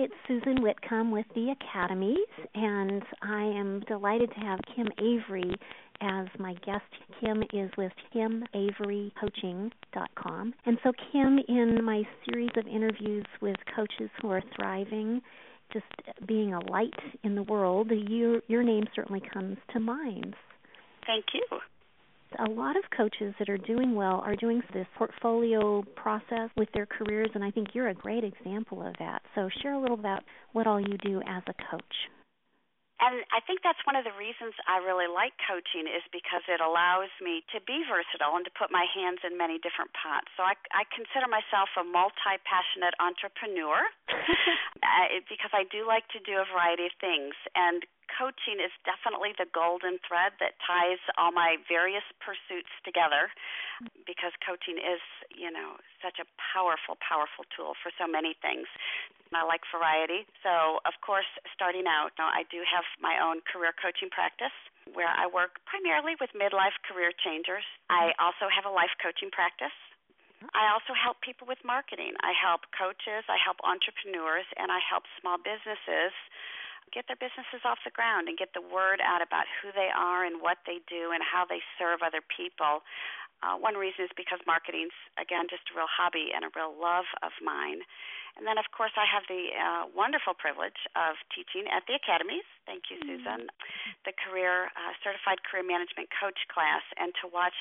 It's Susan Whitcomb with TheAcademies, and I am delighted to have Kim Avery as my guest. Kim is with kimaverycoaching.com. And so, Kim, in my series of interviews with coaches who are thriving, just being a light in the world, your name certainly comes to mind. Thank you. A lot of coaches that are doing well are doing this portfolio process with their careers, and I think you're a great example of that. So share a little about what all you do as a coach. And I think that's one of the reasons I really like coaching is because it allows me to be versatile and to put my hands in many different pots. So I consider myself a multi-passionate entrepreneur because I do like to do a variety of things. And coaching is definitely the golden thread that ties all my various pursuits together because coaching is, such a powerful, powerful tool for so many things. I like variety. So, of course, starting out, I do have my own career coaching practice where I work primarily with midlife career changers. I also have a life coaching practice. I also help people with marketing. I help coaches, I help entrepreneurs, and I help small businesses get their businesses off the ground and get the word out about who they are and what they do and how they serve other people. One reason is because marketing's, again, just a real hobby and a real love of mine. And then, of course, I have the wonderful privilege of teaching at TheAcademies. Thank you, Susan, the Certified Career Management Coach class, and to watch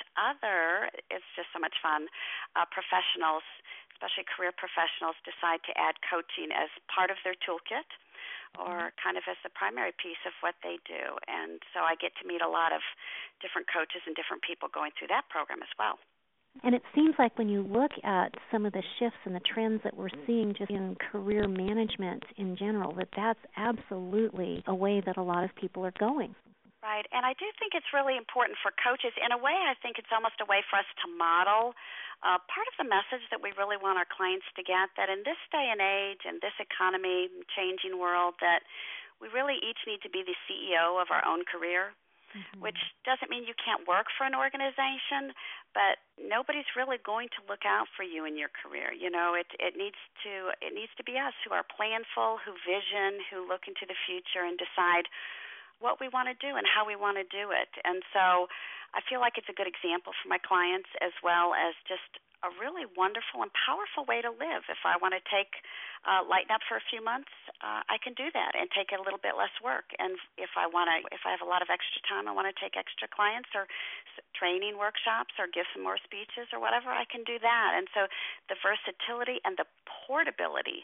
it's just so much fun, professionals, especially career professionals, decide to add coaching as part of their toolkit or kind of as the primary piece of what they do. And so I get to meet a lot of different coaches and different people going through that program as well. And it seems like when you look at some of the shifts and the trends that we're seeing just in career management in general, that's absolutely a way that a lot of people are going. Right, and I do think it's really important for coaches. In a way, I think it's almost a way for us to model part of the message that we really want our clients to get, that in this day and age and this economy, changing world, that we really each need to be the CEO of our own career, which doesn't mean you can't work for an organization, but nobody's really going to look out for you in your career. It needs to be us who are planful, who vision, who look into the future and decide what we want to do and how we want to do it. And so I feel like it's a good example for my clients as well as just a really wonderful and powerful way to live. If I want to lighten up for a few months, I can do that and take a little bit less work. And if I have a lot of extra time, I want to take extra clients or training workshops or give some more speeches or whatever, I can do that. And so the versatility and the portability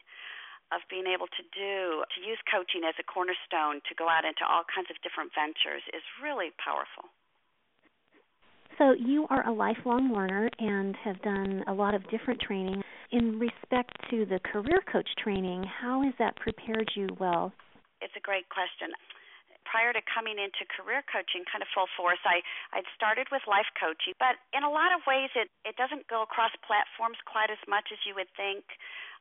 of being able to use coaching as a cornerstone to go out into all kinds of different ventures is really powerful. So you are a lifelong learner and have done a lot of different training. In respect to the career coach training, how has that prepared you well? It's a great question. Prior to coming into career coaching kind of full force, I'd started with life coaching, but in a lot of ways it doesn't go across platforms quite as much as you would think.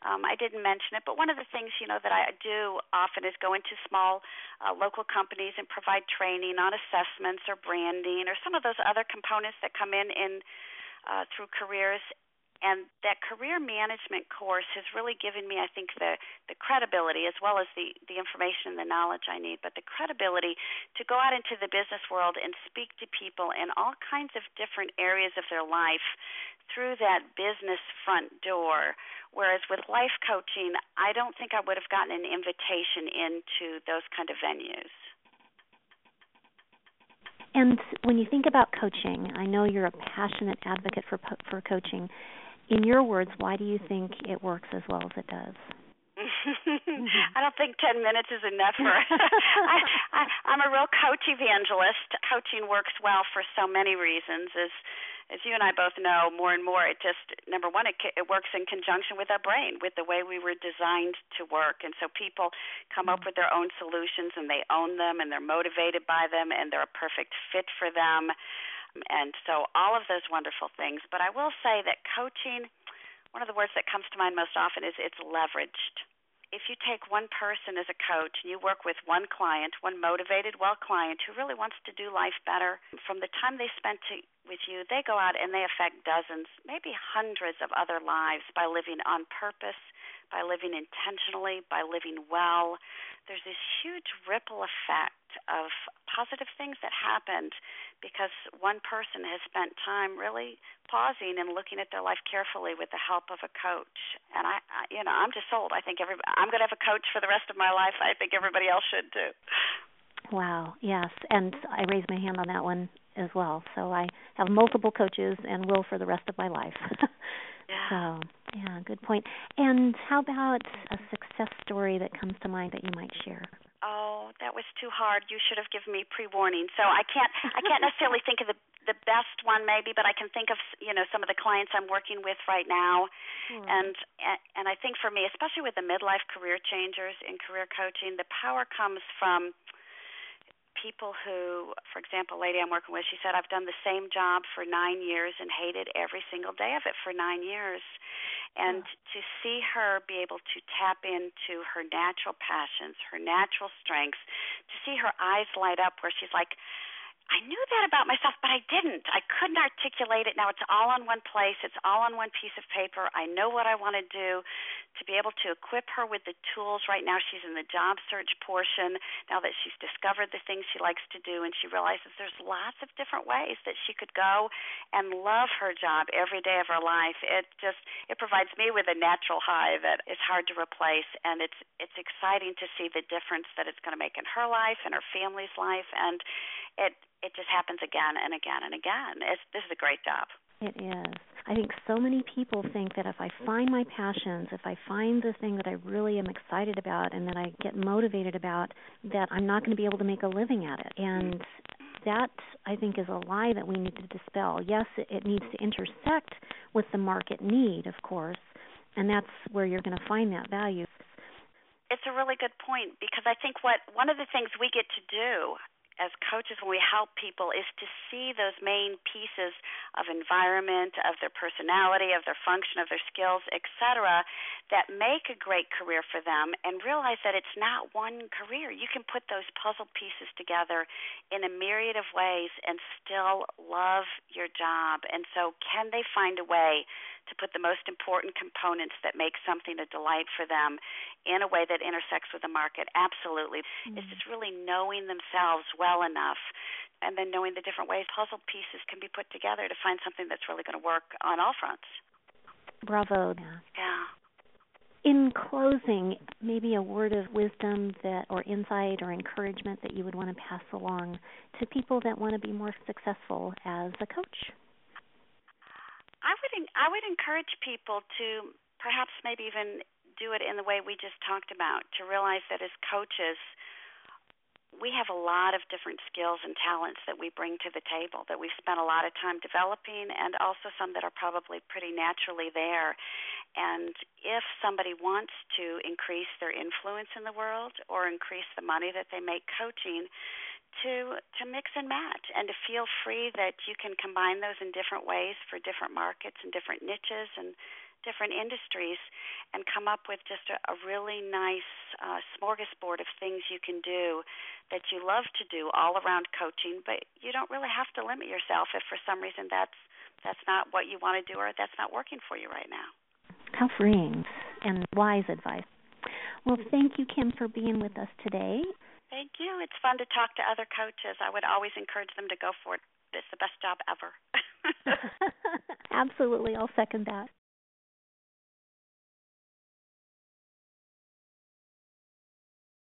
I didn't mention it, but one of the things, that I do often is go into small local companies and provide training on assessments or branding or some of those other components that come in through careers. And that career management course has really given me, I think, the credibility as well as the information and the knowledge I need, but the credibility to go out into the business world and speak to people in all kinds of different areas of their life through that business front door. Whereas with life coaching, I don't think I would have gotten an invitation into those kind of venues. And when you think about coaching, I know you're a passionate advocate for coaching. In your words, why do you think it works as well as it does? I don't think 10 minutes is enough for I'm a real coach evangelist. Coaching works well for so many reasons. As you and I both know, more and more, number one, it works in conjunction with our brain, with the way we were designed to work. And so people come up with their own solutions, and they own them, and they're motivated by them, and they're a perfect fit for them. And so all of those wonderful things. But I will say that coaching, one of the words that comes to mind most often is it's leveraged. If you take one person as a coach and you work with one client, one motivated, client who really wants to do life better, from the time they spent with you, they go out and they affect dozens, maybe hundreds of other lives by living on purpose, by living intentionally, by living well, there's this huge ripple effect of positive things that happened because one person has spent time really pausing and looking at their life carefully with the help of a coach. And I'm just sold. I think I'm going to have a coach for the rest of my life. I think everybody else should too. Wow, yes. And I raise my hand on that one as well. So I have multiple coaches and will for the rest of my life. Yeah. So, yeah, good point. And how about a success story that comes to mind that you might share? Oh, that was too hard. You should have given me pre-warning. So I can't necessarily think of the best one maybe, but I can think of some of the clients I'm working with right now. And I think for me, especially with the midlife career changers in career coaching, the power comes from people who, for example, a lady I'm working with, she said, I've done the same job for 9 years and hated every single day of it for 9 years. And to see her be able to tap into her natural passions, her natural strengths, to see her eyes light up where she's like, I knew that about myself, but I didn't. I couldn't articulate it. Now it's all on one place. It's all on one piece of paper. I know what I want to do. To be able to equip her with the tools. Right now she's in the job search portion, now that she's discovered the things she likes to do, and she realizes there's lots of different ways that she could go and love her job every day of her life. It provides me with a natural high that is hard to replace, and it's exciting to see the difference that it's going to make in her life and her family's life, and it just happens again and again and again. This is a great job. It is. I think so many people think that if I find my passions, if I find the thing that I really am excited about and that I get motivated about, that I'm not going to be able to make a living at it. And that, I think, is a lie that we need to dispel. Yes, it needs to intersect with the market need, of course, and that's where you're going to find that value. It's a really good point, because I think one of the things we get to do as coaches when we help people is to see those main pieces of environment, of their personality, of their function, of their skills, etc., that make a great career for them, and realize that it's not one career. You can put those puzzle pieces together in a myriad of ways and still love your job. And so can they find a way to put the most important components that make something a delight for them in a way that intersects with the market? Absolutely. It's just really knowing themselves well enough, and then knowing the different ways puzzle pieces can be put together to find something that's really going to work on all fronts. Bravo. Yeah. In closing, maybe a word of wisdom or insight or encouragement that you would want to pass along to people that want to be more successful as a coach. I would encourage people to perhaps maybe even do it in the way we just talked about, to realize that as coaches, we have a lot of different skills and talents that we bring to the table, that we've spent a lot of time developing, and also some that are probably pretty naturally there. And if somebody wants to increase their influence in the world or increase the money that they make coaching, to mix and match, and to feel free that you can combine those in different ways for different markets and different niches and different industries, and come up with just a really nice smorgasbord of things you can do that you love to do all around coaching. But you don't really have to limit yourself if for some reason that's not what you want to do, or that's not working for you right now. How freeing and wise advice. Well, thank you, Kim, for being with us today. Thank you. It's fun to talk to other coaches. I would always encourage them to go for it. It's the best job ever. Absolutely. I'll second that.